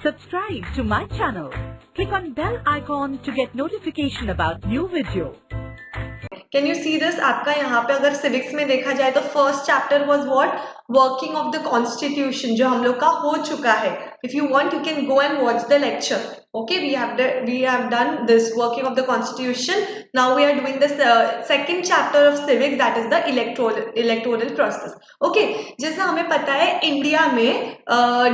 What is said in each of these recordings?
Subscribe to my channel. Click on bell icon to get notification about new video. Can you see this? आपका यहाँ पे अगर civics में देखा जाए तो first chapter was what? Working of the constitution, जो हम लोग का हो चुका है. If you want you can go and watch the lecture. Okay, we have done this working of the constitution. Now we are doing this second chapter of civics, that is the electoral process. Okay, जैसा हमें पता है India में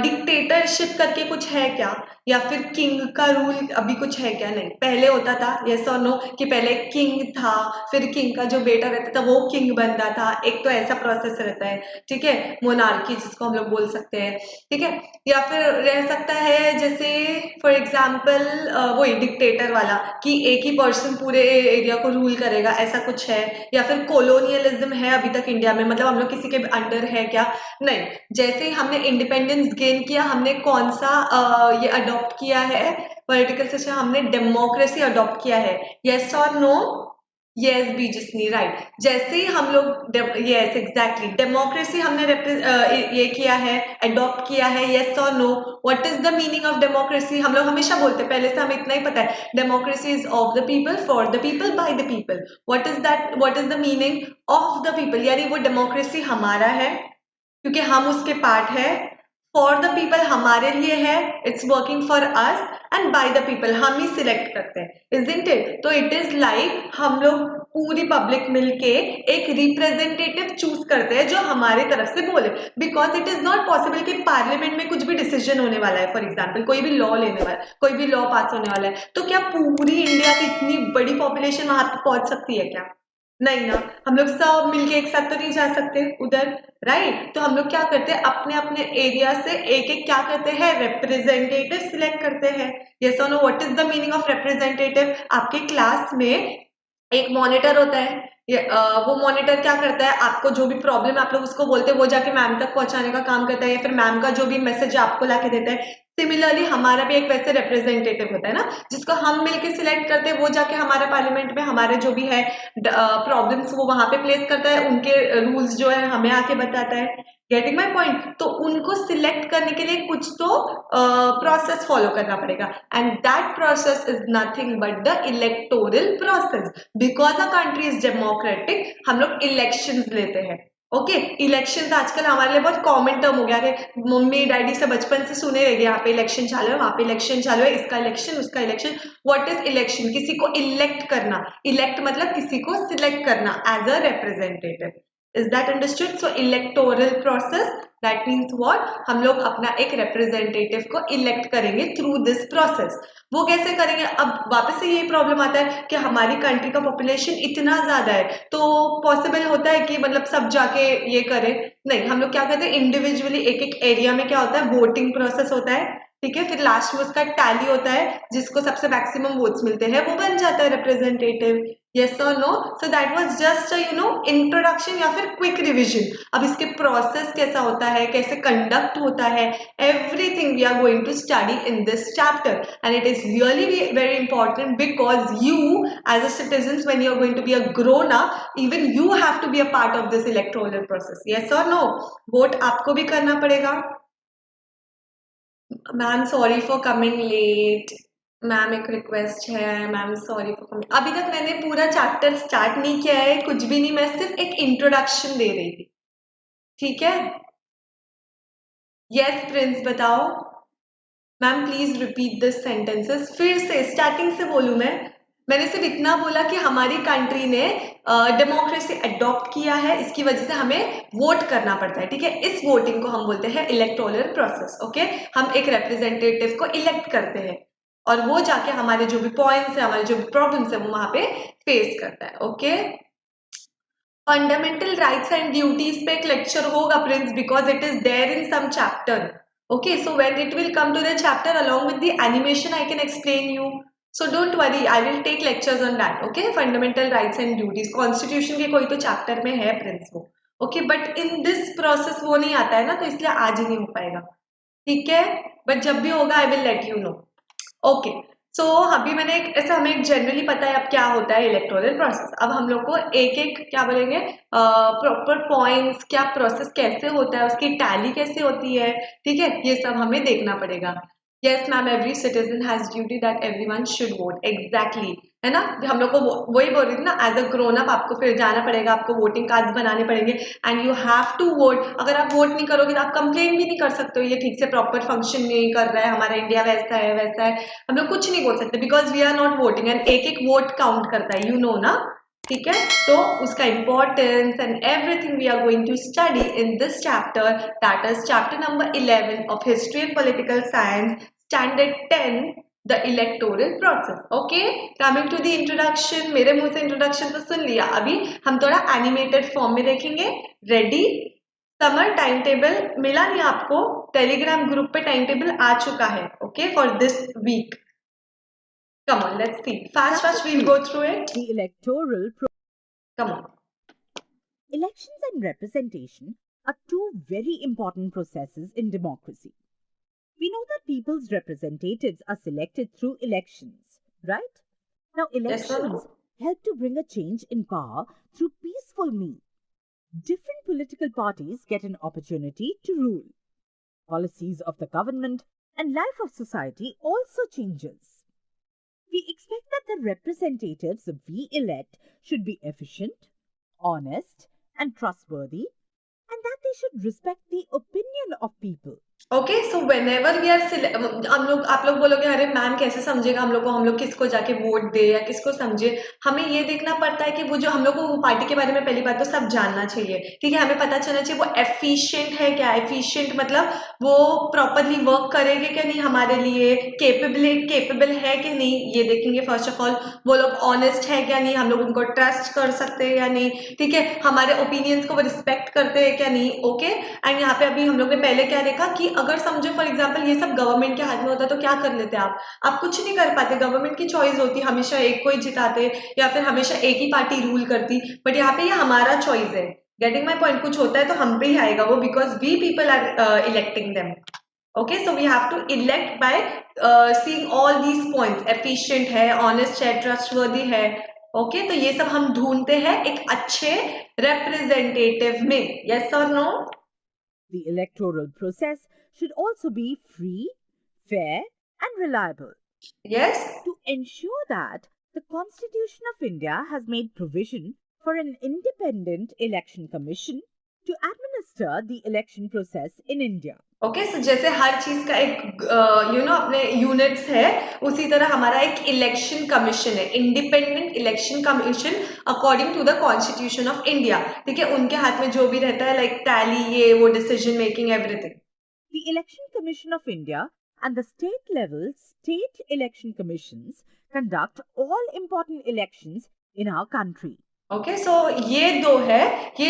dictatorship करके कुछ है क्या, या फिर किंग का रूल अभी कुछ है क्या? नहीं, पहले होता था. यस और नो? कि पहले किंग था, फिर किंग का जो बेटा रहता था वो किंग बनता था. एक तो ऐसा प्रोसेस रहता है, ठीक है, मोनार्की जिसको हम लोग बोल सकते हैं, ठीक है. या फिर रह सकता है जैसे फॉर एग्जाम्पल वही डिक्टेटर वाला, कि एक ही पर्सन पूरे एरिया को रूल करेगा, ऐसा कुछ है. या फिर कोलोनियलिज्म है अभी तक इंडिया में, मतलब हम लोग किसी के अंडर है क्या? नहीं. जैसे ही हमने इंडिपेंडेंस गेन किया, हमने कौन सा ये अडॉप्ट किया है पॉलिटिकल सिस्टम? हमने डेमोक्रेसी अडॉप्ट किया है. यस और नो? Yes बीजस्नी, right. जैसे ही हम लोग यस एग्जैक्टली डेमोक्रेसी हमने ये किया है, अडॉप्ट किया है. यस और no? What is the meaning of democracy? हम लोग हमेशा बोलते हैं, पहले से हमें इतना ही पता है, democracy is of the people, for the people, by the people. What is that? What is the meaning of the people? यानी वो डेमोक्रेसी हमारा है क्योंकि हम उसके पार्ट है. फॉर द पीपल हमारे लिए है, it's working for us. And by the people हम ही सिलेक्ट करते हैं, इजंट इट? तो इट इज लाइक हम लोग पूरी पब्लिक मिलके एक रिप्रेजेंटेटिव चूज करते हैं जो हमारे तरफ से बोले. Because it is not possible कि पार्लियामेंट में कुछ भी डिसीजन होने वाला है, फॉर एग्जाम्पल कोई भी लॉ लेने वाला है, कोई भी लॉ पास होने वाला है, तो क्या पूरी इंडिया की इतनी बड़ी पॉपुलेशन वहां तक पहुंच सकती है क्या? नहीं ना. हम लोग सब मिलके एक साथ तो नहीं जा सकते उधर, राइट? तो हम लोग क्या करते हैं, अपने अपने एरिया से एक एक क्या करते हैं, रिप्रेजेंटेटिव सिलेक्ट करते हैं. यस और no? What is the meaning of representative? आपके क्लास में एक मॉनिटर होता है. वो मॉनिटर क्या करता है, आपको जो भी प्रॉब्लम आप लोग उसको बोलते हैं वो जाके मैम तक पहुंचाने का काम करता है, या फिर मैम का जो भी मैसेज आपको लाके देता है. सिमिलरली हमारा भी एक वैसे रिप्रेजेंटेटिव होता है ना, जिसको हम मिलके सिलेक्ट करते हैं. वो जाके हमारे पार्लियामेंट में हमारे जो भी है प्रॉब्लम्स वो वहां पे प्लेस करता है, उनके रूल्स जो है हमें आके बताता है. Getting my point? तो उनको सिलेक्ट करने के लिए कुछ तो प्रोसेस फॉलो करना पड़ेगा, and that process is nothing but the electoral process. Because a country is democratic, हम लोग इलेक्शंस लेते हैं. ओके, इलेक्शंस आजकल हमारे लिए बहुत कॉमन टर्म हो गया है. मम्मी डैडी से बचपन से सुने रहेंगे, यहाँ पे इलेक्शन चालू है, वहां पे इलेक्शन चालू है, इसका इलेक्शन उसका इलेक्शन. What is election? किसी को इलेक्ट करना. इलेक्ट मतलब किसी को सिलेक्ट करना as a representative. Is that understood? So electoral process, that means what? हम लोग अपना एक रिप्रेजेंटेटिव को इलेक्ट करेंगे थ्रू दिस प्रोसेस. वो कैसे करेंगे? अब वापस से यही प्रॉब्लम आता है कि हमारी कंट्री का पॉपुलेशन इतना ज्यादा है, तो पॉसिबल होता है कि मतलब सब जाके ये करें? नहीं. हम लोग क्या करते हैं, इंडिविजुअली एक एक एरिया में क्या होता है, वोटिंग प्रोसेस होता है, ठीक है. फिर लास्ट में उसका टैली होता है, जिसको सबसे मैक्सिमम वोट्स मिलते हैं वो बन जाता है रिप्रेजेंटेटिव. यस और no? So that was just introduction या फिर क्विक रिविजन. अब इसके प्रोसेस कैसा होता है, कैसे कंडक्ट होता है, everything we are going to study in this chapter. And it is really very important because you as a citizen, when you are going to be a grown up, even you have to be a part of this electoral process. Yes और no? Vote आपको भी करना पड़ेगा. Ma'am sorry for coming late. Ma'am एक request है, ma'am sorry for coming. अभी तक मैंने पूरा चैप्टर स्टार्ट नहीं किया है, कुछ भी नहीं, मैं सिर्फ एक इंट्रोडक्शन दे रही थी, ठीक है. यस प्रिंस बताओ. Ma'am please repeat this sentences. फिर से स्टार्टिंग से बोलूं मैं? मैंने सिर्फ इतना बोला कि हमारी कंट्री ने डेमोक्रेसी अडॉप्ट किया है, इसकी वजह से हमें वोट करना पड़ता है, ठीक है. इस वोटिंग को हम बोलते हैं इलेक्टोरल प्रोसेस. ओके, हम एक रिप्रेजेंटेटिव को इलेक्ट करते हैं और वो जाके हमारे जो भी पॉइंट्स है, हमारे जो भी प्रॉब्लम्स है वो वहां पे फेस करता है. Okay, fundamental rights and duties पे एक लेक्चर होगा Prince, because it is there in some chapter. Okay, so when it will come to the chapter along with the animation, I can explain you. So don't worry, I will take lectures on that. Okay, fundamental rights and duties. Constitution के कोई तो chapter में है Prince वो. Okay, but in this process वो नहीं आता है ना, तो इसलिए आज ही नहीं हो पाएगा, ठीक है. बट जब भी होगा I will let you know. Okay. सो अभी मैंने एक ऐसा, हमें जनरली पता है अब क्या होता है इलेक्टोरल प्रोसेस. अब हम लोग को एक एक क्या बोलेंगे, प्रॉपर पॉइंट्स, क्या प्रोसेस कैसे होता है, उसकी टैली कैसे होती है, ठीक है, ये सब हमें देखना पड़ेगा. Yes ma'am, every citizen has duty that everyone should vote, exactly, है ना। हम लोग को वही बोल रही थी ना, एज अ ग्रोन अप आपको फिर जाना पड़ेगा, आपको वोटिंग कार्ड्स बनाने पड़ेंगे and you have to vote. अगर आप वोट नहीं करोगे तो आप कंप्लेन भी नहीं कर सकते हो ये ठीक से प्रॉपर फंक्शन नहीं कर रहा है, हमारा इंडिया वैसा है वैसा है, हम लोग कुछ नहीं बोल सकते because we are not voting and एक एक वोट काउंट करता है, यू नो ना। ठीक है, तो उसका importance and everything we are going to study in this chapter, that is chapter number 11 of history and political science, standard 10, the electoral process. Okay, coming to the introduction, मेरे मुंह से introduction तो सुन लिया, अभी हम थोड़ा एनिमेटेड फॉर्म में देखेंगे। रेडी? समर टाइम टेबल मिला नहीं आपको? टेलीग्राम ग्रुप पे टाइम टेबल आ चुका है, okay, for this week. Come on, let's see. Fast, we'll go through it. The electoral Come on. Elections and representation are two very important processes in democracy. We know that people's representatives are selected through elections, right? Now, elections help to bring a change in power through peaceful means. Different political parties get an opportunity to rule. Policies of the government and life of society also changes. We expect that the representatives we elect should be efficient, honest, and trustworthy, and that they should respect the opinion of people. Okay, so whenever we are हम लोग, आप लोग बोलोगे अरे ma'am कैसे समझेगा हम लोग किसको जाके वोट दे या किसको समझे। हमें ये देखना पड़ता है कि वो जो हम लोग को वो पार्टी के बारे में पहली बात तो सब जानना चाहिए, ठीक है। हमें पता चलना चाहिए वो एफिशिएंट है क्या, एफिशिएंट मतलब वो प्रॉपरली वर्क करेंगे क्या नहीं हमारे लिए, केपेबल है कि नहीं, ये देखेंगे फर्स्ट ऑफ ऑल। वो लोग ऑनेस्ट है क्या नहीं, हम लोग उनको ट्रस्ट कर सकते हैं या नहीं, ठीक है। हमारे ओपिनियंस को वो रिस्पेक्ट करते हैं क्या नहीं, ओके। एंड यहाँ पे अभी हम लोग ने पहले क्या देखा कि अगर समझो फॉर एग्जांपल ये सब गवर्नमेंट के हाथ में होता तो क्या कर लेते आप कुछ नहीं कर पाते, गवर्नमेंट की चॉइस होती, हमेशा एक को ही जिताते या फिर हमेशा एक ही पार्टी रूल करती, बट यहाँ पे ये हमारा चॉइस है। Getting my point? कुछ होता है तो हम पे ही आएगा वो, because we people are electing them. Okay, so we have to elect by seeing all these points, efficient है, ऑनेस्ट है, ट्रस्टवर्दी है, ओके। तो ये सब हम ढूंढते हैं एक अच्छे रिप्रेजेंटेटिव में, यस और no? The electoral process should also be free, fair, and reliable. Yes. To ensure that the Constitution of India has made provision for an independent election commission to administer the election process in India. Okay, so जैसे हर चीज का एक अपने units है, उसी तरह हमारा एक इलेक्शन कमीशन है, independent election commission according to the constitution of India, ठीक है। उनके हाथ में जो भी रहता है लाइक टैली, ये वो decision making, everything. The Election Commission of India and the state level state election commissions conduct all important elections in our country. Okay, so ये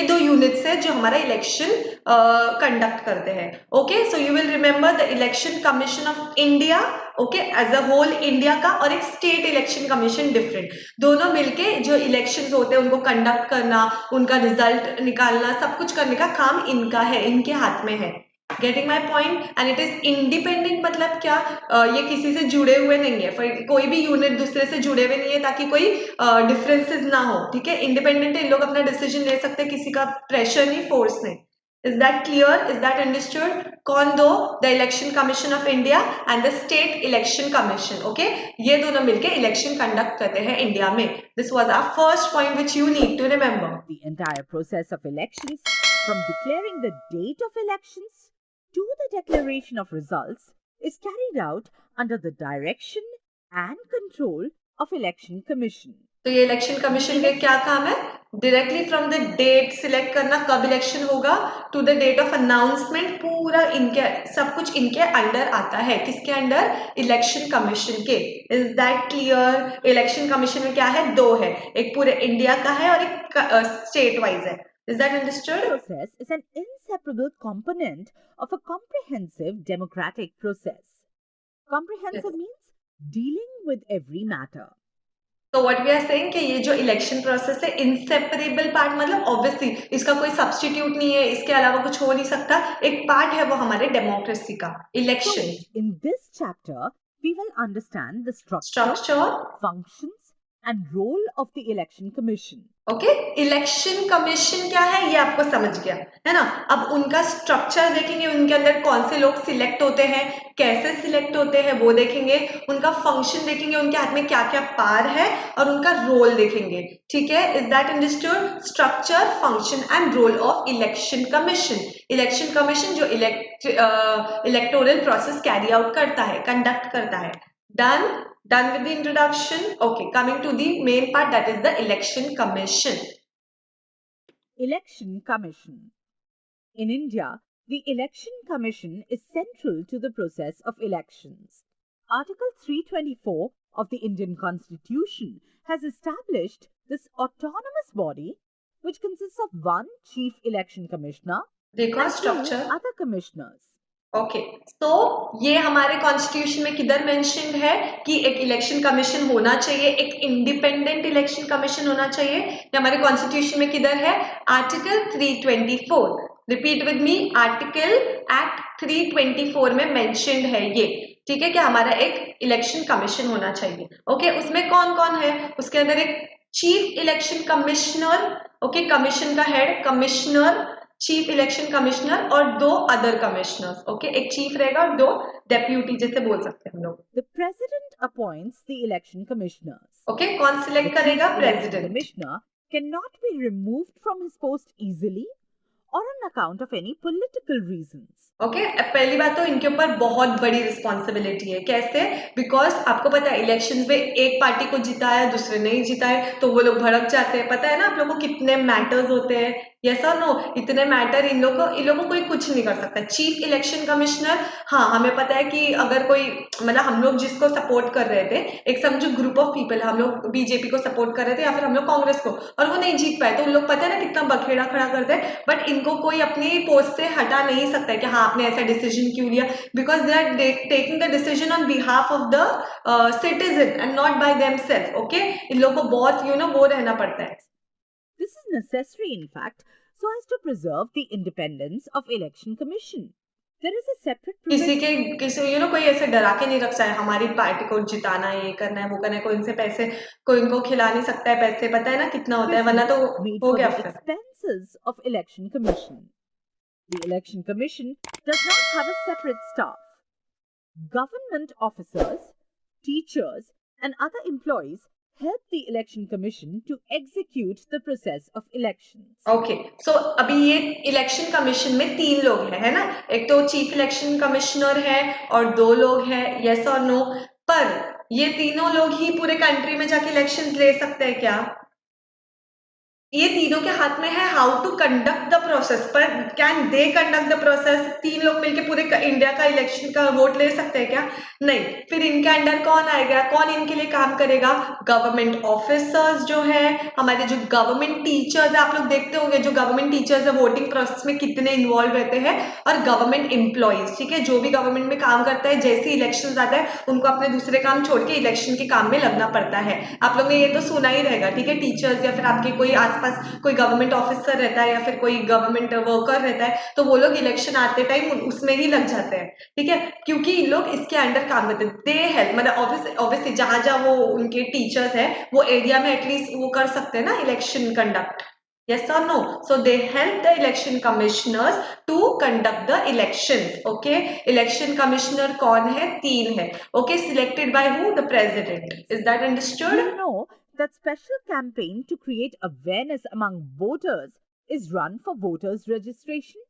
दो यूनिट्स है जो हमारा इलेक्शन कंडक्ट करते हैं। Okay, so you will remember the election commission of India, okay, as a whole India का, और एक स्टेट इलेक्शन कमीशन डिफरेंट, दोनों मिलके जो इलेक्शंस होते हैं उनको कंडक्ट करना, उनका रिजल्ट निकालना, सब कुछ करने का काम इनका है, इनके हाथ में है। Getting my point? And it is independent मतलब क्या, ये किसी से जुड़े हुए नहीं है, कोई भी यूनिट दूसरे से जुड़े हुए नहीं है ताकि कोई डिफरेंसेस ना हो, ठीक है। इंडिपेंडेंट इन लोग अपना डिसीजन ले सकते हैं, किसी का प्रेशर नहीं, फोर्स नहीं। Is that clear? Is that understood? कौन दो? The election commission of India and the state election commission, okay. ये दोनों मिलकर इलेक्शन कंडक्ट करते हैं इंडिया में। This was our first point which you need to remember. The entire process of elections, from declaring the date of elections to the declaration of results, is carried out under the direction and control of Election Commission. तो ये election commission के क्या काम है? Directly from the date select करना कब election होगा, to the date of announcement, पूरा इनके सब कुछ इनके अंडर आता है। किसके अंडर? इलेक्शन कमीशन के। Is that clear? Election commission में क्या है? दो है, एक पूरे इंडिया का है और एक स्टेट वाइज है। Is that understood? The process is an inseparable component of a comprehensive democratic process. Comprehensive means dealing with every matter. तो व्हाट वी आर सेइंग कि ये जो इलेक्शन प्रोसेस है इनसेपरेबल पार्ट, मतलब ऑब्वियसली इसका कोई substitute नहीं है, इसके अलावा कुछ हो नहीं सकता, एक पार्ट है वो हमारे डेमोक्रेसी का, election. In this chapter, we will understand the structure, functions, and role of the Election Commission. Okay, election commission क्या है ये आपको समझ गया है ना। अब उनका स्ट्रक्चर देखेंगे, उनके अंदर कौन से लोग सिलेक्ट होते हैं, कैसे सिलेक्ट होते हैं वो देखेंगे, उनका फंक्शन देखेंगे, उनके हाथ में क्या क्या पावर है और उनका रोल देखेंगे। ठीक है, is that understood? Structure, function and role of election commission. Election commission जो इलेक्टोरल प्रोसेस कैरी आउट करता है, कंडक्ट करता है। Done with the introduction. Okay, coming to the main part, that is the election commission. Election Commission. In India, the Election Commission is central to the process of elections. Article 324 of the Indian Constitution has established this autonomous body, which consists of one Chief Election Commissioner देखो and structure. 2 other commissioners. Okay, तो ये हमारे constitution में किधर mentioned है कि एक election commission होना चाहिए, एक इंडिपेंडेंट इलेक्शन कमीशन होना चाहिए। ये हमारे कॉन्स्टिट्यूशन में किधर है? Article 324। Repeat with me, article act 324 में मेंशन्ड है ये। ठीक है, कि हमारा एक इलेक्शन कमीशन होना चाहिए। ओके, उसमें कौन कौन है? उसके अंदर एक chief election commissioner, okay, commission का head commissioner, chief election commissioner और 2 अदर कमिश्नर्स। ओके, एक चीफ रहेगा और 2 डेप्यूटी जैसे बोल सकते हैं हम लोग। The president appoints the election commissioners. Okay, कौन The सिलेक्ट chief करेगा? election president. commissioner cannot be removed from his post easily or on account of any political reasons. Okay, पहली बात तो इनके ऊपर बहुत बड़ी रिस्पॉन्सिबिलिटी है। कैसे? बिकॉज आपको पता है इलेक्शन में एक पार्टी को जीता है, दूसरे नहीं जीता है, तो वो लोग भड़क जाते हैं। पता है ना आप लोगों को कितने मैटर्स होते हैं? यस और नो? इतने मैटर इन लोगों को कोई कुछ नहीं कर सकता। चीफ इलेक्शन कमिश्नर, हाँ हमें पता है कि अगर कोई, मतलब हम लोग जिसको सपोर्ट कर रहे थे, एक समझो ग्रुप ऑफ पीपल, हम लोग बीजेपी को सपोर्ट कर रहे थे या फिर हम लोग कांग्रेस को, और वो नहीं जीत पाए, तो उन लोग पता है ना कितना बखेड़ा खड़ा करते हैं। बट इनको कोई अपनी पोस्ट से हटा नहीं सकता है कि हाँ आपने ऐसा डिसीजन क्यों लिया, because they are taking the decision on behalf of the citizen and not by themselves. Okay, इन लोगों को बहुत वो रहना पड़ता है। This is necessary, in fact, so as to preserve the independence of election commission. There is a separate provision. कोई ऐसे डरा के नहीं रखता है हमारी पार्टी को जिताना है, ये करना है, वो करना है, कोई इनसे पैसे, कोई इनको खिला नहीं सकता है पैसे। पता है ना कितना होता है, वरना तो made हो for गया the फिर। expenses of election commission. The election commission does not have a separate staff. Government officers, teachers, and other employees help the election commission to execute the process of elections. Okay, so अभी ये election commission में 3 लोग हैं, है ना? एक तो chief election commissioner है और 2 लोग हैं। यस और नो? पर ये तीनों लोग ही पूरे कंट्री में जाके इलेक्शंस ले सकते हैं क्या? ये तीनों के हाथ में है how to conduct the process, पर can they conduct the process? 3 लोग मिलके पूरे इंडिया का इलेक्शन का वोट ले सकते हैं क्या? नहीं। फिर इनके अंडर कौन आएगा, कौन इनके लिए काम करेगा? गवर्नमेंट ऑफिसर्स जो है, हमारे जो गवर्नमेंट टीचर्स है, आप लोग देखते होंगे जो गवर्नमेंट टीचर्स है वोटिंग प्रोसेस में कितने इन्वॉल्व रहते हैं, और गवर्नमेंट एम्प्लॉइज। ठीक है, जो भी गवर्नमेंट में काम करता है, जैसे इलेक्शन आता है उनको अपने दूसरे काम छोड़ के इलेक्शन के काम में लगना पड़ता है। आप लोगों ने ये तो सुना ही रहेगा। ठीक है, टीचर्स या फिर आपके कोई आसपास कोई गवर्नमेंट ऑफिसर रहता है या फिर कोई गवर्नमेंट वर्कर रहता है, तो वो लोग इलेक्शन आते टाइम उसमें ही लग जाते हैं। ठीक है, क्योंकि लोग इसके अंडर काम करते हैं। दे हेल्प, मतलब ऑब्वियसली जहां जहां वो उनके टीचर्स है वो एरिया में एटलीस्ट वो कर सकते हैं ना election conduct. Yes or no? So they help the election commissioners to conduct the elections. Okay, election commissioner कौन है? 3 है। Okay, selected by who? The president. Is that understood? Do you know that special campaign to create awareness among voters is run for voters registration?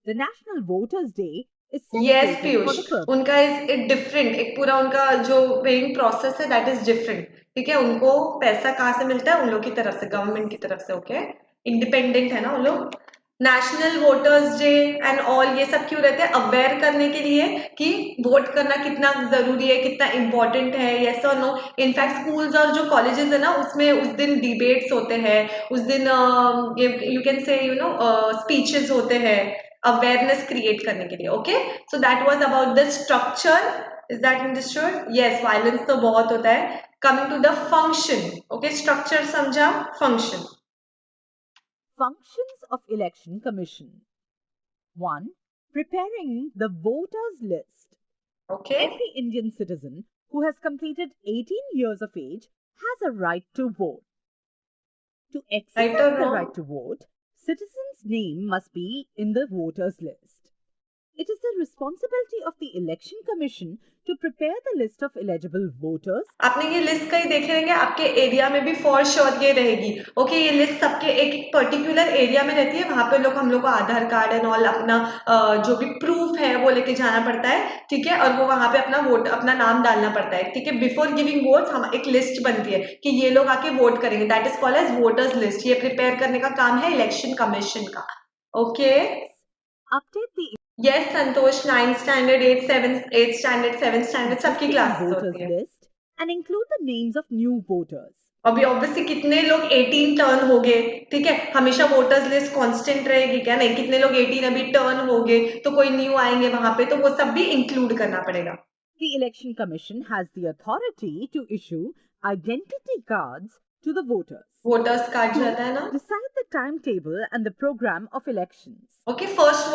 The National Voters Day is Yes, celebrated for Piyush, the purpose. उनका is different, एक पूरा उनका जो paying process है that is different. ठीक है, उनको पैसा कहाँ से मिलता है? उन लोग की तरफ से, गवर्नमेंट की तरफ से। ओके, इंडिपेंडेंट है ना उन लोग। National voters day and all ये सब क्यों रहते हैं? अवेयर करने के लिए कि वोट करना कितना जरूरी है, कितना इंपॉर्टेंट है। यस और नो? इनफैक्ट स्कूल्स और जो कॉलेजेस है ना उसमें उस दिन डिबेट्स होते हैं, उस दिन यू कैन से स्पीचेस होते हैं अवेयरनेस क्रिएट करने के लिए। Okay, so that was about the structure. Is that understood? Yes, violence तो बहुत होता है। Coming to the function. Okay, structure समझा, function. Functions of Election Commission. 1. Preparing the voters list. ओके, Every Indian citizen who has completed 18 years of age has a right to vote. To Right exercise or the wrong? right to vote, citizens' name must be in the voters' list. It is the responsibility of the Election Commission to prepare the list of eligible voters. आपने ये list कहीं देखे रहेंगे, आपके area में भी for sure ये रहेगी. ओके, ये लिस्ट सबके एक एक पर्टिकुलर एरिया में रहती है. वहां पे हम लोग को आधार कार्ड एंड ऑल अपना जो भी प्रूफ है वो लेके जाना पड़ता है. ठीक है, और वो वहां पे अपना नाम डालना पड़ता है. ठीक है, बिफोर गिविंग वोट्स हम एक लिस्ट बनती है कि ये लोग आके वोट करेंगे. That is called as voters list. ये प्रिपेयर करने का काम है इलेक्शन कमीशन का. Okay, Update the yes Santosh. 9th standard, 8th standard, 7th standard सबकी existing क्लासेस voters होती है. list and include the names of new voters. अभी ऑब्वियसली कितने लोग 18 टर्न हो गए. ठीक है, हमेशा वोटर्स लिस्ट कांस्टेंट रहेगी क्या? नहीं. कितने लोग 18 अभी टर्न हो गए तो कोई न्यू आएंगे वहां पे, तो वो सब भी इंक्लूड करना पड़ेगा. The Election Commission has the authority to issue identity cards to the voters. Voters card To रहता है ना. decide the timetable and the program of elections. Okay, first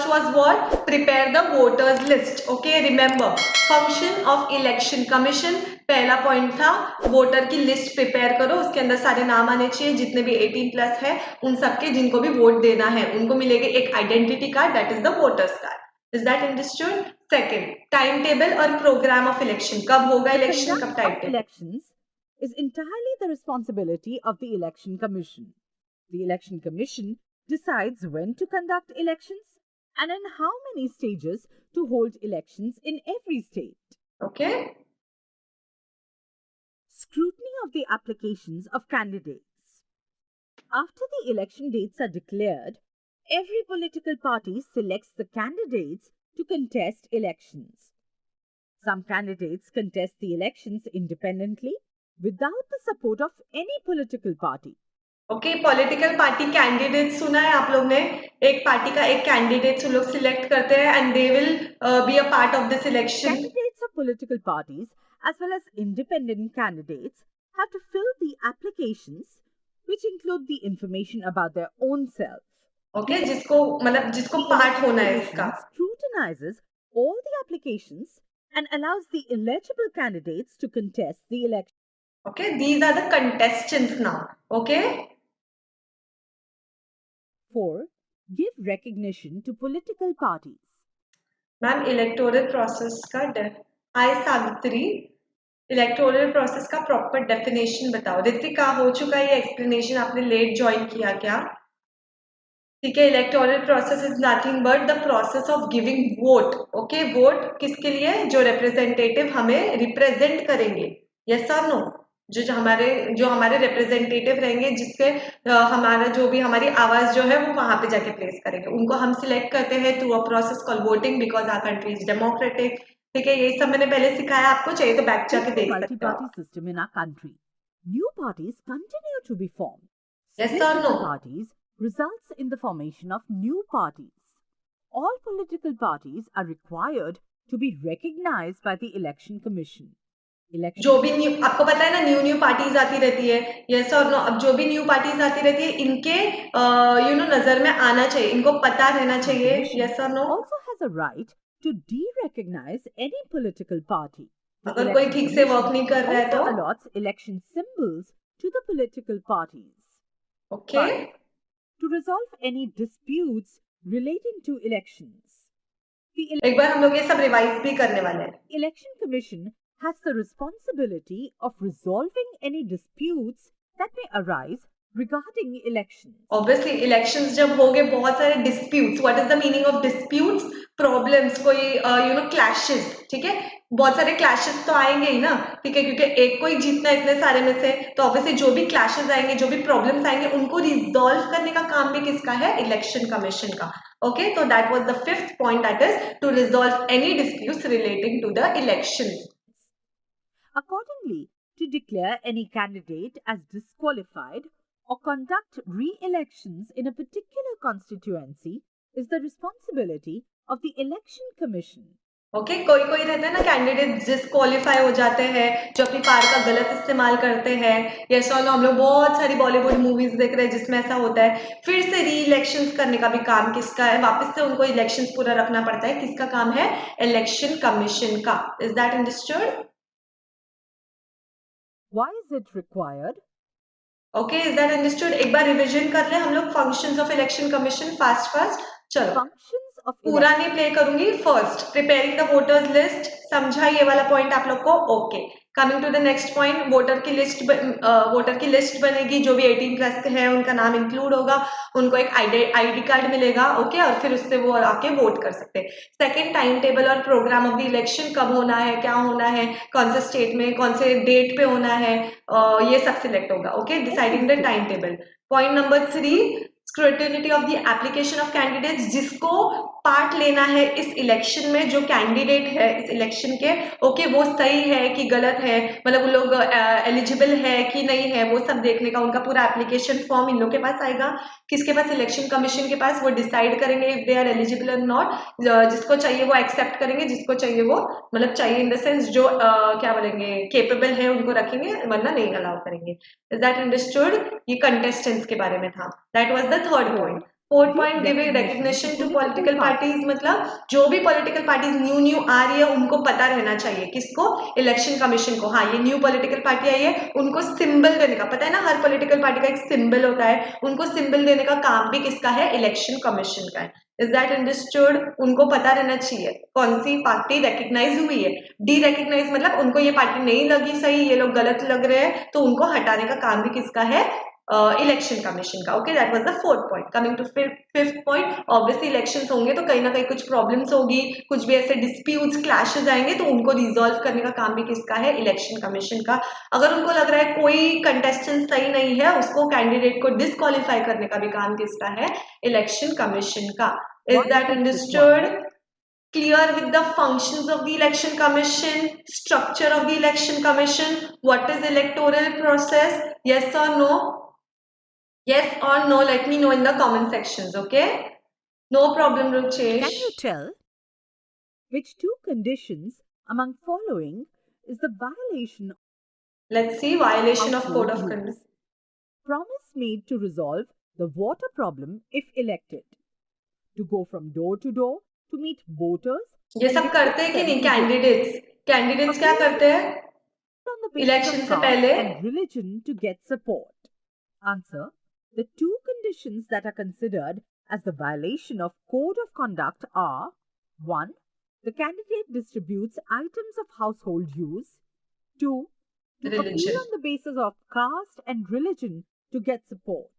was what? Prepare the voters list. Okay, remember, function of election commission. पहला point था voter की list prepare करो. उसके अंदर सारे नाम आने चाहिए जितने भी 18 प्लस है उन सबके, जिनको भी वोट देना है उनको मिलेगा एक identity card, that is the voters card. Is that understood? Second, time table और प्रोग्राम ऑफ इलेक्शन. कब होगा इलेक्शन, कब time table. Elections is entirely the responsibility of the Election Commission. The Election Commission decides when to conduct elections and in how many stages to hold elections in every state. Okay. Scrutiny of the applications of candidates. After the election dates are declared, every political party selects the candidates to contest elections. Some candidates contest the elections independently without the support of any political party. Okay, political party candidate सुना है आप लोग ने. एक party का एक candidate लोग select करते हैं and they will be a part of this election. Candidates of political parties as well as independent candidates have to fill the applications which include the information about their own self. Okay, जिसको The part Election होना है Commission इसका. scrutinizes all the applications and allows the eligible candidates to contest the election. Okay, these are the contestants now. Okay. 4. Give recognition to political parties. Ma'am electoral process का हाय Savitri, electoral process का proper definition बताओ. रितिका, हो चुका है ये explanation, आपने late join किया क्या? ठीक है, electoral process is nothing but the process of giving vote. Okay, vote किसके लिए? जो रिप्रेजेंटेटिव हमें रिप्रेजेंट करेंगे. यस और नो? जो हमारे रिप्रेजेंटेटिव रहेंगे, जिससे हमारा जो भी हमारी आवाज जो है वो वहां पे जाके प्लेस करेंगे, उनको हम सिलेक्ट करते हैं through a process call voting because our country is democratic. ठीक है, यही सब मैंने पहले सिखाया आपको, चाहिए तो बैक जाके देख सकते हो. Multi-party system in our country. New parties continue to be formed. Yes Split or no? of the parties results in the formation of new parties. All political parties are required to be recognized by the Election Commission. जो भी new, आपको पता है ना, new parties आती रहती है. Yes और नो? अब जो भी न्यू पार्टीज आती रहती है इनके नजर में आना चाहिए, इनको पता रहना चाहिए. यस और no? Also has a right to de-recognize any political party. अगर कोई ठीक से वर्क नहीं कर रहा है तो allots election symbols to the political parties. Okay. To resolve any disputes relating to elections. The एक बार हम लोग ये सब रिवाइज भी करने वाले हैं. Election Commission has the responsibility of resolving any disputes that may arise regarding elections. Obviously elections जब हो गए, बहुत सारे disputes. What is the meaning of disputes? Problems, कोई क्लैशेस. ठीक है, बहुत सारे क्लैशेस तो आएंगे ही ना. ठीक है, क्योंकि एक को ही जीतना है इतने सारे में से, तो ऑब्वियसली जो भी क्लैशेस आएंगे, जो भी प्रॉब्लम्स आएंगे, उनको रिजॉल्व करने का काम भी किसका है? इलेक्शन कमीशन का. ओके, तो that was the 5th point, that is to resolve any disputes relating to the elections. Accordingly, to declare any candidate as disqualified or conduct re-elections in a particular constituency is the responsibility of the Election Commission. Okay, कोई रहता है ना candidate disqualify हो जाते हैं, जो अपनी power का गलत इस्तेमाल करते हैं. यस और नो? हम लोग बहुत सारी बॉलीवुड मूवीज देख रहे हैं जिसमें ऐसा होता है. फिर से री इलेक्शंस करने का भी काम किसका है? वापस से उनको इलेक्शंस पूरा रखना पड़ता है. किसका काम है? इलेक्शन कमीशन का. Is that understood? Why is it required? Okay, is that understood? एक बार रिविजन कर ले हम लोग functions of election commission fast. चलो, Functions of पूरा election. नहीं प्ले करूंगी. First, preparing the voters list. समझा ये वाला पॉइंट आप लोग को? Okay. Coming to the next point, voter की लिस्ट बनेगी. जो भी 18 प्लस के हैं उनका नाम इंक्लूड होगा, उनको एक आईडी कार्ड मिलेगा. ओके, और फिर उससे वो आके वोट कर सकते हैं. सेकंड, टाइम टेबल और प्रोग्राम ऑफ द इलेक्शन, कब होना है, क्या होना है, कौन से स्टेट में, कौन से डेट पे होना है, ये सब सिलेक्ट होगा. Okay, deciding the time table. Point number 3, scrutiny of the application of candidates. जिसको पार्ट लेना है इस इलेक्शन में, जो कैंडिडेट है इस इलेक्शन के, ओके, वो सही है कि गलत है, मतलब वो लोग एलिजिबल है कि नहीं है, वो सब देखने का उनका पूरा एप्लीकेशन फॉर्म इन लोग के पास आएगा. किसके पास? इलेक्शन कमीशन के पास. वो डिसाइड करेंगे इफ दे आर एलिजिबल और नॉट. जिसको चाहिए वो एक्सेप्ट करेंगे, जिसको चाहिए वो, मतलब चाहिए इन द सेंस जो क्या बोलेंगे, केपेबल है उनको रखेंगे, वरना नहीं अलाउ करेंगे. Is that understood? ये कंटेस्टेंट्स के बारे में था. That was the third point. Fourth point, giving recognition to political parties. मतलब जो भी पॉलिटिकल पार्टीज न्यू आ रही है उनको पता रहना चाहिए. किसको? इलेक्शन कमीशन को. हाँ, ये न्यू पॉलिटिकल पार्टी आई है, उनको सिंबल देने का पता है ना. हर पॉलिटिकल पार्टी का एक सिंबल होता है, उनको सिंबल देने का काम भी किसका है? इलेक्शन कमीशन का है. Is that understood? उनको पता रहना चाहिए कौन सी पार्टी रिकग्नाइज हुई है. डी रिकग्नाइज मतलब उनको ये पार्टी नहीं लगी सही, ये लोग गलत लग रहे हैं, तो उनको हटाने का काम भी किसका है? इलेक्शन कमीशन का. Okay, that was the fourth point. Coming to fifth point, obviously elections होंगे तो कहीं ना कहीं कुछ प्रॉब्लम्स होगी, कुछ भी ऐसे डिस्प्यूट्स, क्लैशेस आएंगे, तो उनको रिजॉल्व करने का काम भी किसका है? इलेक्शन कमीशन का. अगर उनको लग रहा है कोई कंटेस्टेंट सही नहीं है, उसको कैंडिडेट को डिस्क्वालीफाई करने का भी काम किसका है? इलेक्शन कमीशन का. Is that understood? Clear with the functions of the election commission, structure of the election commission, what is electoral process? Yes or no? Yes or no? Let me know in the comment sections. Okay, no problem, Ruchesh. Can you tell which two conditions among following is the violation Let's see. Violation of code of household conduct. rules? Promise made to resolve the water problem if elected. To go from door to door to meet voters. ये and सब करते हैं request कि them नहीं? to vote. Candidates क्या करते हैं On the basis election of से caste पहले? and religion to get support. Answer. The two conditions that are considered as the violation of code of conduct are 1. The candidate distributes items of household use. 2. To appeal Religion. on the basis of caste and religion to get support.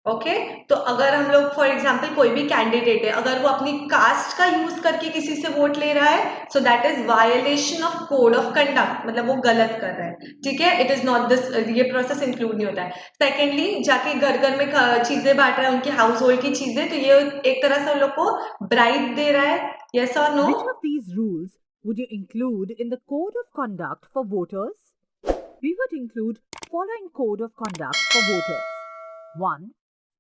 Okay, तो अगर हम लोग for example कोई भी candidate है, अगर वो अपनी कास्ट का यूज करके किसी से वोट ले रहा है, so that is violation of code of conduct. मतलब वो गलत कर रहा है. ठीक है, इट इज नॉट दिस, ये प्रोसेस इंक्लूड नहीं होता है. सेकेंडली, जाके घर घर में चीजें बांट रहा है, उनकी हाउस होल्ड की चीजें, तो ये एक तरह से उन लोग को ब्राइब दे रहा है. यस और no? Which of these rules would you include in the code of conduct for voters? We would include following code of conduct for voters. 1.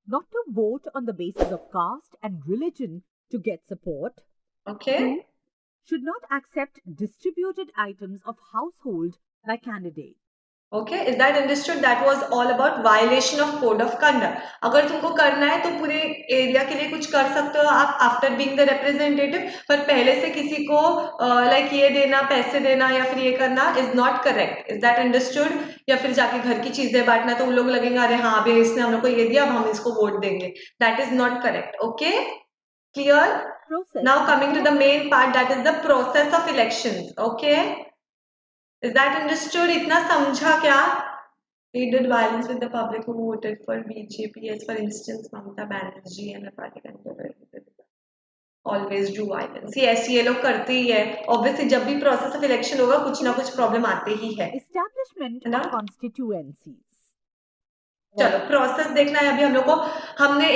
Not to vote on the basis of caste and religion to get support. Okay. 2. Should not accept distributed items of household by candidate. Okay, is that understood? That was all about violation of code of conduct. अगर तुमको करना है तो पूरे area के लिए कुछ कर सकते हो आप आफ्टर बीइंग द रिप्रेजेंटेटिव, पर पहले से किसी को लाइक ये देना, पैसे देना या फिर ये करना is not correct. Is that understood? या फिर जाके घर की चीजें बांटना, तो उन लोग लगेंगे अरे हाँ अभी इसने हम लोग को ये दिया, अब हम इसको वोट देंगे. That is not correct. Okay, clear? Process. Now coming to the main part, that is the process of elections. Okay, is that understood? इतना समझा क्या? He did violence with the public who voted for BJP, as for instance Mamata Banerjee and the party candidate always do violence. ये ऐसी ये लोग करते ही है. Obviously जब भी process of election होगा कुछ ना कुछ problem आते ही है. Establishment है ना? of constituencies. चलो प्रोसेस देखना है अभी हम लोग को. हमने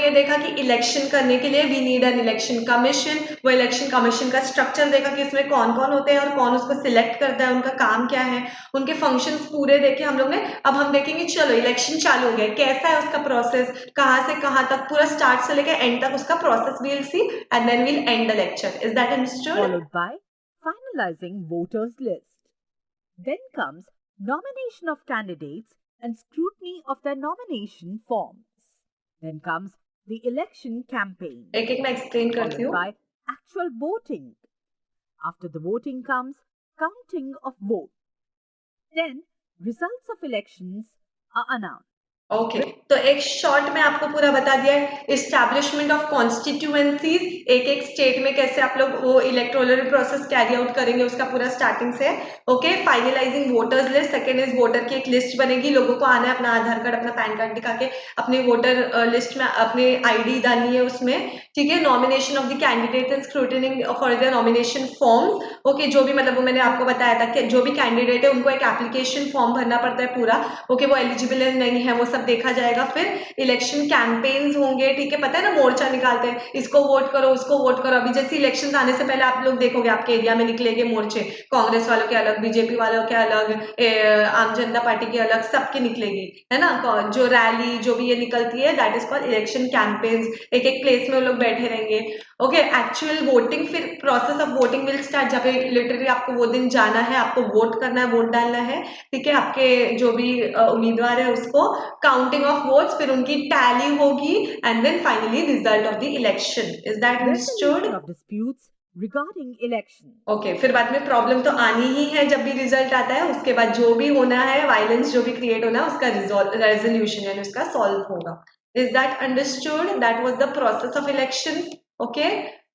ये देखा कि इलेक्शन करने के लिए we need an election commission. वो इलेक्शन कमीशन का स्ट्रक्चर देखा कि इसमें कौन कौन होते हैं और कौन उसको सिलेक्ट करता है, उनका काम क्या है, उनके फंक्शंस पूरे देखे हम लोग ने. अब हम देखेंगे चलो इलेक्शन चालू हो गया, कैसा है उसका प्रोसेस, कहाँ से कहाँ तक, पूरा स्टार्ट से लेकर एंड तक उसका process we will see and then we'll end the lecture. Is that understood? Followed by finalizing voters list. Then comes nomination of candidates and scrutiny of their nomination forms. Then comes the election campaign. एक एक मैं explain करती Followed हूँ. by actual voting. After the voting comes counting of votes. Then results of elections are announced. Okay तो एक short में आपको पूरा बता दिया है इस्टेब्लिशमेंट ऑफ कॉन्स्टिट्यूएंसीज, एक एक स्टेट में कैसे आप लोग वो इलेक्टोरल प्रोसेस कैरी आउट करेंगे उसका पूरा स्टार्टिंग से। Okay finalizing voters list, second is voter की एक लिस्ट बनेगी, लोगों को आना है अपना आधार कार्ड अपना पैन कार्ड दिखा के अपने वोटर लिस्ट में अपने आईडी डालनी है उसमें, ठीक है। Nomination of the candidate and scrutinising for the nomination form, okay जो भी मतलब वो मैंने आपको बताया था कि जो भी कैंडिडेट है उनको एक एप्लीकेशन फॉर्म भरना पड़ता है पूरा, ओके वो एलिजिबल है नहीं है वो सब देखा जाएगा। फिर इलेक्शन कैंपेन्स होंगे, ठीक है, पता है ना मोर्चा निकालते हैं इसको वोट करो उसको वोट करो। अभी जैसे इलेक्शन आने से पहले आप लोग देखोगे आपके एरिया में निकलेंगे मोर्चे, कांग्रेस वालों के अलग, बीजेपी वालों के अलग, आम जनता पार्टी के अलग, सबकी निकलेगी, है ना। जो रैली जो भी ये निकलती है that is called election campaigns, एक एक प्लेस में वो लोग बैठे रहेंगे। ओके एक्चुअल वोटिंग, फिर process of voting will start, जब लिटरली आपको वो दिन जाना है, आपको वोट करना है, वोट डालना है, ठीक है। आपके जो भी उम्मीदवार है उसको काउंटिंग ऑफ वोट्स, फिर उनकी टैली होगी and then finally result of the election. Is that understood? Resolution of disputes regarding elections. Okay फिर बाद में प्रॉब्लम तो आनी ही है जब भी रिजल्ट आता है, उसके बाद जो भी होना है वायलेंस जो भी क्रिएट होना है उसका रेजोल्यूशन यानी उसका सॉल्व होगा। Is that understood? That was the process of election. Okay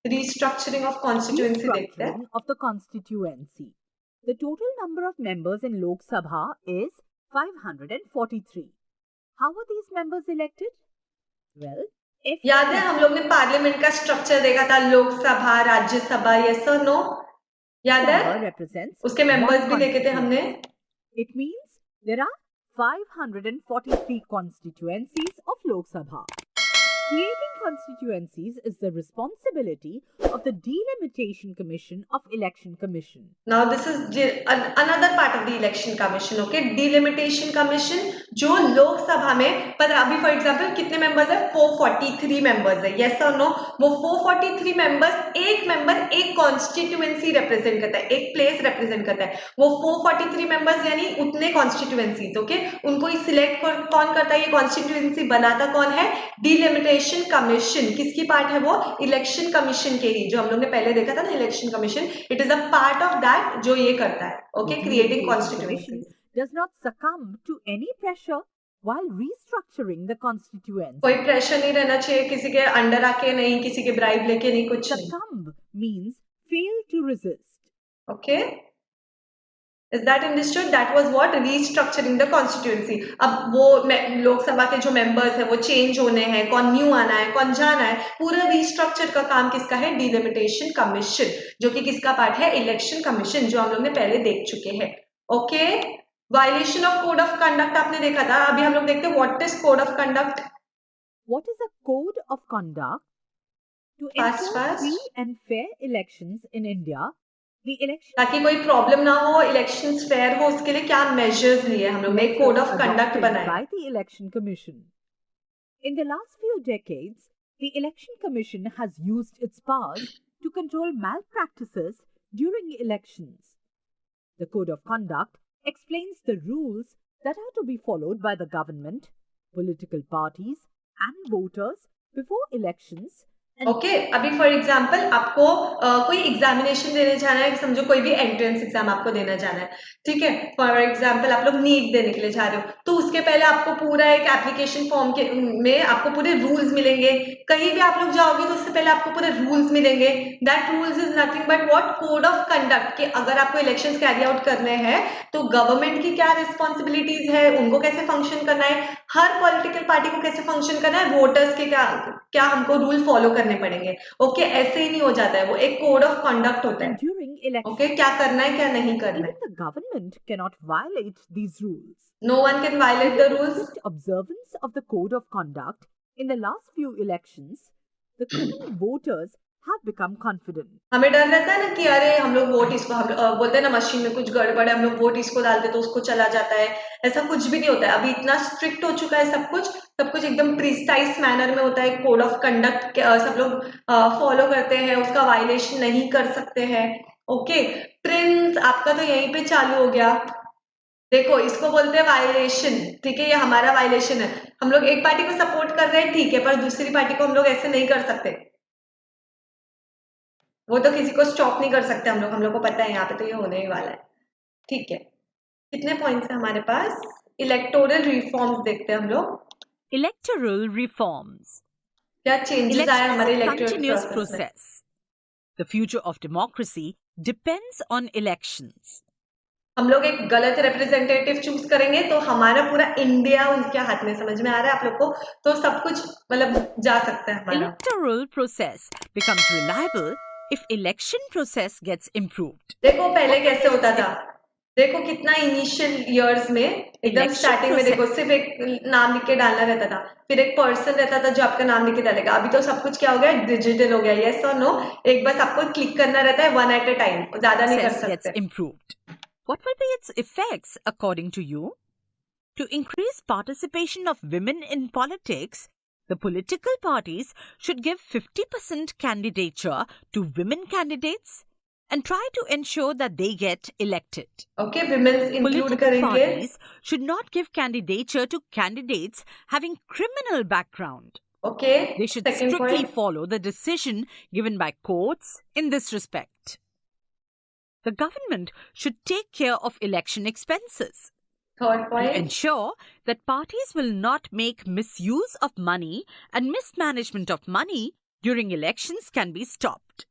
restructuring of constituency देखते हैं। Restructuring of the constituency. The total number of members in Lok Sabha is 543. How were these members elected? Well, if याद है हम लोग ने parliament का structure देखा था, लोकसभा राज्यसभा, यस और नो, याद है? member represents उसके मेंबर्स one भी देखे थे हमने। constituency. It means there are 543 constituencies of Lok Sabha. Creating constituencies is the responsibility of the Delimitation Commission of Election Commission. Now this is another part of the election commission, okay? Delimitation commission जो लोकसभा में, पर अभी for example कितने members है? 443 members है, yes और no? वो 443 members, एक मेंबर एक कॉन्स्टिट्यूएंसी रिप्रेजेंट करता है, एक प्लेस रिप्रेजेंट करता है। वो 443 मेंबर्स यानी उतने कॉन्स्टिट्यूएंसीज, ओके? उनको ही सिलेक्ट कौन करता है? ये कॉन्स्टिट्यूएंसी बनाता कौन है? Delimitation commission. किसकी पार्ट है वो? इलेक्शन कमीशन के ही, जो हम लोग ने पहले देखा था ना election commission, it is a part of that जो ये करता है, okay? Creating constituency does not succumb to any pressure while restructuring the constituency. कोई प्रेशर नहीं रहना चाहिए किसी के अंडर आके, नहीं किसी के ब्राइब लेके, नहीं कुछ नहीं। Succumb means fail to resist. Okay is that understood? That was what? Restructuring the constituency. अब वो लोकसभा के जो मेंबर्स है वो चेंज होने हैं, कौन न्यू आना है, कौन जाना है, पूरा रीस्ट्रक्चर का काम किसका है? डिलिमिटेशन कमीशन, जो कि किसका पार्ट है? इलेक्शन कमीशन, जो हम लोग ने पहले देख चुके हैं। Okay violation of code of conduct आपने देखा था, अभी हम लोग देखते हैं what is code of conduct. What is a code of conduct? To ensure free and fair elections in India, the election ताकि कोई प्रॉब्लम ना हो, इलेक्शंस फेयर हो, उसके लिए क्या मेजर्स लिए हम लोग ने? कोड ऑफ कंडक्ट adopted बनाया। by the Election Commission. In the last few decades, the Election Commission has used its powers to control malpractices during elections. The Code of Conduct explains the rules that are to be followed by the government, political parties, and voters before elections. Okay अभी for example आपको कोई examination देने जाना है, समझो कोई भी entrance exam आपको देना जाना है, ठीक है। फॉर एग्जाम्पल आप लोग नीट देने के लिए जा रहे हो, तो उसके पहले आपको पूरा एक एप्लीकेशन फॉर्म के में आपको पूरे रूल्स मिलेंगे। कहीं भी आप लोग जाओगे तो उससे पहले आपको पूरे रूल्स मिलेंगे। That rules is nothing but what? Code of conduct, कि अगर आपको इलेक्शंस कैरी आउट करने हैं तो गवर्नमेंट की क्या रिस्पॉन्सिबिलिटीज है, उनको कैसे फंक्शन करना है, हर पॉलिटिकल पार्टी को कैसे फंक्शन करना है, वोटर्स के क्या हमको रूल फॉलो करने पड़ेंगे। ओके ऐसे ही नहीं हो जाता है, वो एक कोड ऑफ कंडक्ट होता है। ओके क्या करना है क्या नहीं करना है। Even the government cannot violate these rules. No one can violate the rules. Strict observance of the code of conduct in the last few elections, the common voters have become confident. हमें डर रहता है ना कि अरे हम लोग vote इसको, हम बोलते हैं ना मशीन में कुछ गड़बड़ है, हम लोग वोट इसको डालते तो उसको चला जाता है। ऐसा कुछ भी नहीं होता है, अभी इतना स्ट्रिक्ट हो चुका है सब कुछ एकदम प्रिसाइज मैनर में होता है। कोड ऑफ कंडक्ट सब लोग फॉलो करते हैं, उसका वायलेशन नहीं कर सकते हैं। ओके प्रिंस आपका तो यहीं पे चालू हो गया, देखो इसको बोलते हैं वायलेशन, ठीक है, ये हमारा वायलेशन है। हम लोग एक पार्टी को सपोर्ट कर रहे हैं ठीक है, पर दूसरी पार्टी को हम लोग ऐसे नहीं कर सकते, वो तो किसी को स्टॉप नहीं कर सकते हम लोग को पता है यहाँ पे तो ये होने ही वाला है, ठीक है। कितने पॉइंट्स है हमारे पास? इलेक्टोरल रिफॉर्म्स देखते हैं हम लोग। Electoral reforms. क्या चेंजेस Election आए is हमारे a इलेक्टोरल continuous प्रोसेस में? process. The future of democracy depends on elections. हम लोग एक गलत रिप्रेजेंटेटिव चूज करेंगे तो हमारा पूरा इंडिया उनके हाथ में, समझ में आ रहा है आप लोग को? तो सब कुछ मतलब जा सकता है हमारा. Electoral process becomes reliable if election process gets improved. देखो पहले What कैसे will be होता its था, देखो कितना इनिशियल इयर्स में एकदम Election स्टार्टिंग में देखो process. सिर्फ एक नाम लिख के डालना रहता था, फिर एक पर्सन रहता था जो आपका नाम लिख के डालेगा. अभी तो सब कुछ क्या हो गया, डिजिटल हो गया. यस और नो, एक बस आपको क्लिक करना रहता है, वन एट अ टाइम, ज्यादा नहीं कर process gets सकते. improved? What will be its effects according to you? To increase participation of women in politics, the political parties should give 50% candidature to women candidates and try to ensure that they get elected. Okay, women's include Political करेंगे. parties should not give candidature to candidates having criminal background. Okay, They should second strictly point. follow the decision given by courts in this respect. The government should take care of election expenses third to point. ensure that parties will not make misuse of money and mismanagement of money during elections can be stopped.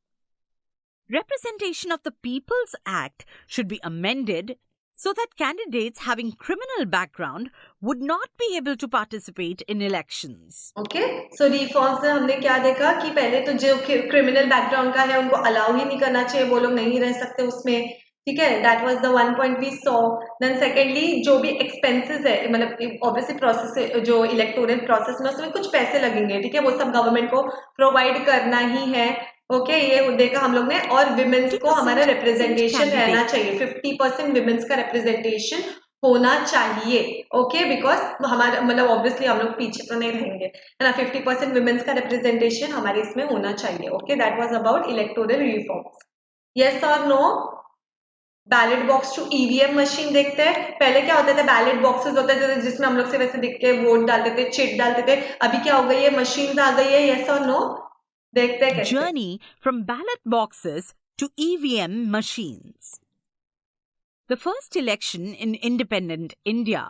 Representation of the People's Act should be amended so that candidates having criminal background would not be able to participate in elections. Okay, so reforms में हमने क्या देखा कि पहले तो जो criminal background का है उनको अलाउ ही नहीं करना चाहिए, वो लोग नहीं रह सकते उसमें. ठीक है, that was the one point we saw. Then secondly जो भी एक्सपेंसेस है, मतलब ऑब्वियसली प्रोसेस जो इलेक्टोरल प्रोसेस में उसमें कुछ पैसे लगेंगे, ठीक है, वो सब गवर्नमेंट को प्रोवाइड करना ही है. ओके, ये देखा हम लोग ने. और विमेन्स को हमारा 50% रिप्रेजेंटेशन रहना candidate. चाहिए, 50% विमेन्स का रिप्रेजेंटेशन होना चाहिए. ओके, बिकॉज हमारा मतलब ऑब्वियसली हम लोग पीछे तो नहीं रहेंगे, है ना. 50% विमेन्स का रिप्रेजेंटेशन हमारे इसमें होना चाहिए. Okay, that was about electoral reforms. Yes और no? Ballot box to EVM machine देखते हैं. पहले क्या होता था, बैलेट बॉक्सेस होते थे जिसमें हम लोग से वैसे दिख के वोट डालते थे, चिट डालते थे. अभी क्या हो गई है, मशीन आ गई है. यस और नो? देखते हैं कैसे. Journey from ballot boxes to EVM machines. The first election in independent India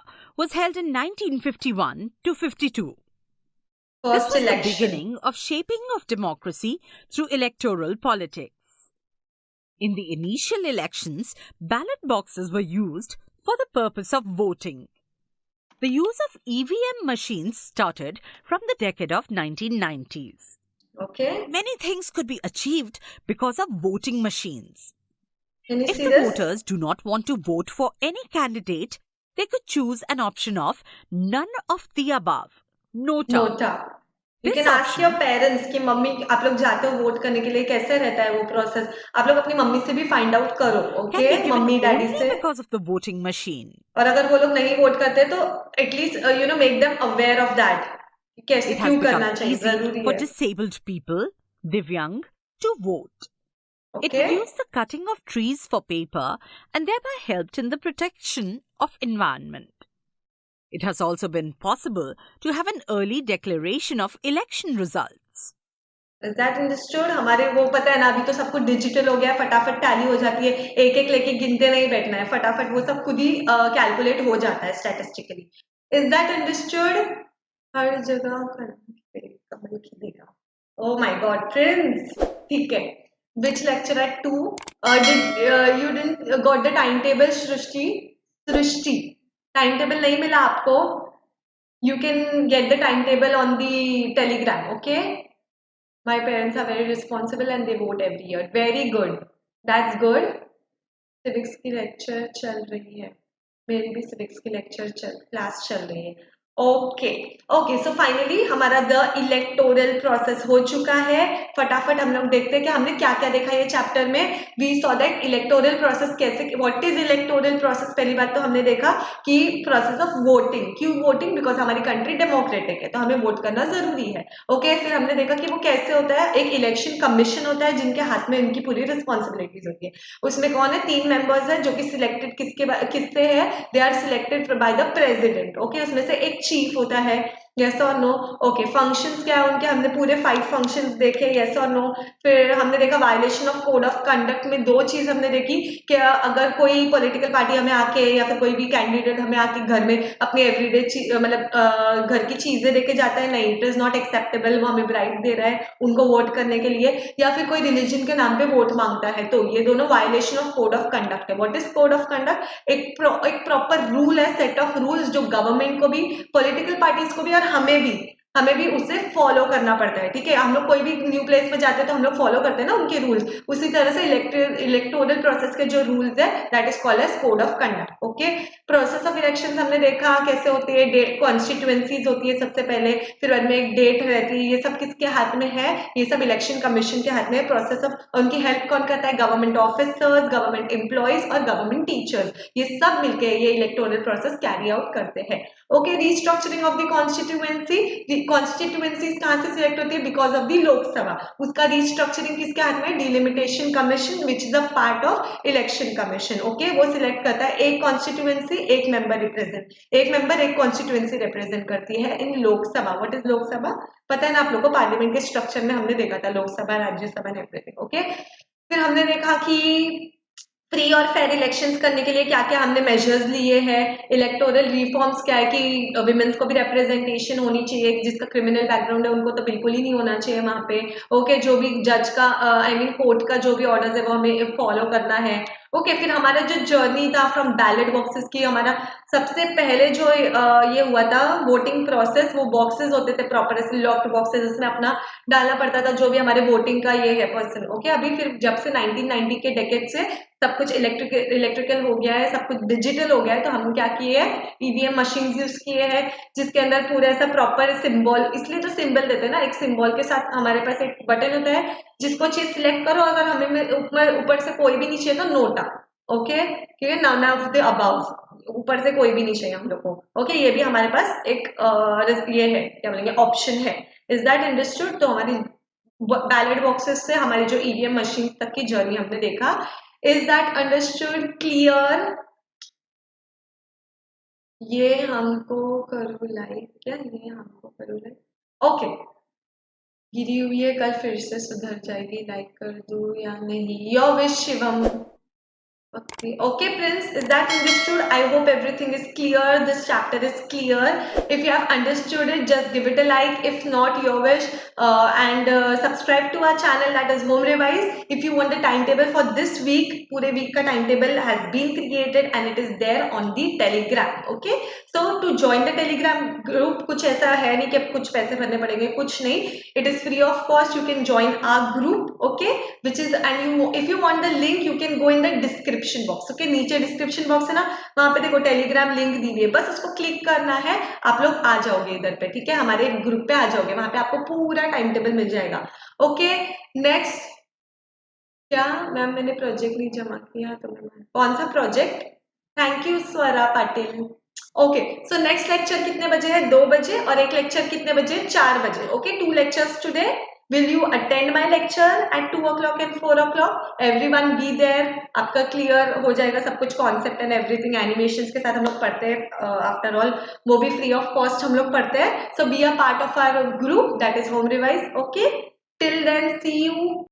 was held in 1951 to 52. This first was the election. beginning of shaping of democracy through electoral politics. In the initial elections, ballot boxes were used for the purpose of voting. The use of EVM machines started from the decade of 1990s. Okay, Many things could be achieved because of voting machines. Can you If see the this? voters do not want to vote for any candidate, they could choose an option of none of the above. Nota. NOTA. You This can ask option- your parents कि mummy आप लोग जाते हो vote करने के लिए, कैसे रहता है वो प्रोसेस. आप लोग अपनी मम्मी से भी फाइंड आउट करो. can okay, be given mummy daddy only से. because of the voting machine. और अगर वो लोग नहीं वोट करते तो at least you know make them aware of that, कैसे It has क्यों become करना चाहिए, easy जरूरी for है. disabled people, Divyang, to vote. It okay, reduced the cutting of trees for paper and thereby helped in the protection of environment. It has also been possible to have an early declaration of election results. Is that understood? हमारे वो पता है ना, अभी तो सब कुछ digital हो गया, फटाफट टैली हो जाती है, एक एक लेके गिनते नहीं बैठना है, फटाफट वो सब खुद ही कैलकुलेट हो जाता है स्टैटिस्टिकली. Is that understood? हर जगह कमल खिलेगा. Oh my god prince. ठीक है, which lecture at 2? Did you didn't got the timetable, Srishti? Srishti, timetable नहीं मिला आपको? You can get the timetable on the Telegram, okay? My parents are very responsible and they vote every year. Very good. That's good. Civics की lecture चल रही है. मेरी भी civics की lecture class चल रही है. ओके ओके, सो फाइनली हमारा द इलेक्टोरल प्रोसेस हो चुका है. फटाफट हम लोग देखते हैं कि हमने क्या क्या देखा ये चैप्टर में. We saw that electoral process कैसे, व्हाट इज इलेक्टोरल प्रोसेस. पहली बात तो हमने देखा कि प्रोसेस ऑफ वोटिंग. क्यों वोटिंग? बिकॉज हमारी कंट्री डेमोक्रेटिक है तो हमें वोट करना जरूरी है. ओके, फिर हमने देखा कि वो कैसे होता है. एक इलेक्शन कमीशन होता है जिनके हाथ में इनकी पूरी रिस्पॉन्सिबिलिटीज होती है. उसमें कौन है? 3 मेंबर्स है जो कि सिलेक्टेड किससे है? They are selected by the president. Okay, उसमें से एक चीफ होता है, यस और नो? ओके, फंक्शंस क्या है उनके, हमने पूरे 5 फंक्शंस देखे, यस और नो? फिर हमने देखा violation of code of conduct में 2 चीज हमने देखी कि अगर कोई पॉलिटिकल पार्टी हमें आके या फिर कोई भी कैंडिडेट हमें आके घर में अपनी एवरीडे मतलब घर की चीजें देके जाता है, नहीं, इट इज नॉट एक्सेप्टेबल, वो हमें ब्राइब दे रहा है उनको वोट करने के लिए, या फिर कोई रिलीजन के नाम पे वोट मांगता है, तो ये दोनों violation of code of conduct है। What is code of conduct? एक प्रॉपर रूल है, सेट ऑफ रूल्स जो गवर्नमेंट को भी, पॉलिटिकल पार्टीज को भी और हमें भी उसे फॉलो करना पड़ता है, ठीक है? हम लोग कोई भी न्यू प्लेस में जाते हैं तो हम लोग फॉलो करते हैं ना उनके रूल्स, उसी तरह से इलेक्टोरल प्रोसेस के जो रूल्स है that is called as code of conduct. Okay, process of election हमने देखा कैसे होती है, डेट कॉन्स्टिट्यूएंसीज होती है सबसे पहले, फिर बाद में एक डेट रहती है, ये सब किसके हाथ में है? ये सब इलेक्शन कमीशन के हाथ में। प्रोसेस ऑफ, उनकी हेल्प कौन करता है? गवर्नमेंट ऑफिसर्स, गवर्नमेंट एम्प्लॉयज और गवर्नमेंट टीचर्स, ये सब मिलकर ये इलेक्टोरल प्रोसेस कैरी आउट करते हैं। Okay, restructuring of the constituency, constituencies कहां से सिलेक्ट होती है? बिकॉज ऑफ द लोकसभा, उसका रीस्ट्रक्चरिंग किसके हाथ में? Delimitation commission which is a part of election commission. Okay, वो सिलेक्ट करता है एक कॉन्स्टिट्यूएंसी, एक मेंबर रिप्रेजेंट, एक मेंबर एक कॉन्स्टिट्यूएंसी रिप्रेजेंट करती है in Lok Sabha. What is Lok Sabha? पता है ना आप लोगों को, पार्लियामेंट के स्ट्रक्चर में हमने देखा था Lok Sabha, Rajya Sabha and everything. Okay, फिर हमने देखा कि फ्री और फेयर इलेक्शंस करने के लिए क्या क्या हमने मेजर्स लिए हैं। इलेक्टोरल रिफॉर्म्स क्या है कि विमेंस को भी रिप्रेजेंटेशन होनी चाहिए, जिसका क्रिमिनल बैकग्राउंड है उनको तो बिल्कुल ही नहीं होना चाहिए वहां पे। ओके, जो भी जज का आई मीन कोर्ट का जो भी ऑर्डर्स है वो हमें फॉलो करना है। ओके, फिर हमारा जो जर्नी था फ्रॉम बैलेट बॉक्सेस की, हमारा सबसे पहले जो ये हुआ था वोटिंग प्रोसेस, वो बॉक्सेस होते थे प्रॉपर ऐसे लॉक्ड बॉक्सेस, जिसमें अपना डालना पड़ता था जो भी हमारे वोटिंग का ये है पर्सन। ओके, अभी फिर जब से 1990 के डेकेड से सब कुछ इलेक्ट्रिकल हो गया है, सब कुछ डिजिटल हो गया है, तो हम क्या किए हैं? ईवीएम मशीन यूज किए हैं, जिसके अंदर पूरा ऐसा प्रॉपर सिंबल, इसलिए तो सिंबल देते हैं ना, एक सिंबल के साथ हमारे पास एक बटन होता है, जिसको चीज सिलेक्ट करो, अगर हमें ऊपर से कोई भी नहीं चाहिए तो नोटा। ओके, क्योंकि नन ऑफ द अबाउट, ऊपर से कोई भी नहीं चाहिए हम लोग को। ओके, ये भी हमारे पास एक ये है, क्या बोलेंगे, ऑप्शन है। Is that understood? तो हमारी बैलेट बॉक्सेस से हमारी जो ईवीएम मशीन तक की जर्नी हमने देखा। Is that understood? क्लियर? ये हमको करो लाइक, क्या ये हमको करो लाइक? ओके, गिरी हुई है, कल फिर से सुधर जाएगी, लाइक कर दो या नहीं? Your wish Shivam. Okay, Prince, is that understood? I hope everything is clear. This chapter is clear. If you have understood it, just give it a like. If not, your wish. And subscribe to our channel, that is Home Revise. If you want the timetable for this week, पूरे week का timetable has been created and it is there on the Telegram. Okay. So to join the Telegram group, कुछ ऐसा है नहीं कि कुछ पैसे भरने पड़ेंगे, कुछ नहीं. It is free of cost. You can join our group. Okay. Which is, and you, if you want the link, you can go in the description box. Okay, नीचे description box है ना, वहां पे देखो टेलीग्राम लिंक दी हुई है, बस उसको क्लिक करना है, आप लोग आ जाओगे इधर पे, ठीक है, हमारे ग्रुप पे आ जाओगे, वहां पे आपको पूरा टाइम टेबल मिल जाएगा। ओके, नेक्स्ट, क्या मैम मैंने प्रोजेक्ट नहीं जमा किया तो मैम, कौन सा project? Thank you Swara Patil. Okay, so next lecture कितने बजे है? 2 बजे, और एक लेक्चर कितने बजे? 4 बजे। Okay, 2 lectures today. Will you attend my lecture at 2 o'clock and 4 o'clock? Everyone be there. आपका क्लियर हो जाएगा सब कुछ, कॉन्सेप्ट एंड एवरीथिंग, एनिमेशंस के साथ हम लोग पढ़ते हैं, आफ्टर ऑल वो भी फ्री ऑफ कॉस्ट हम लोग पढ़ते हैं। So be a part of our group, that is home revise. Okay, till then see you.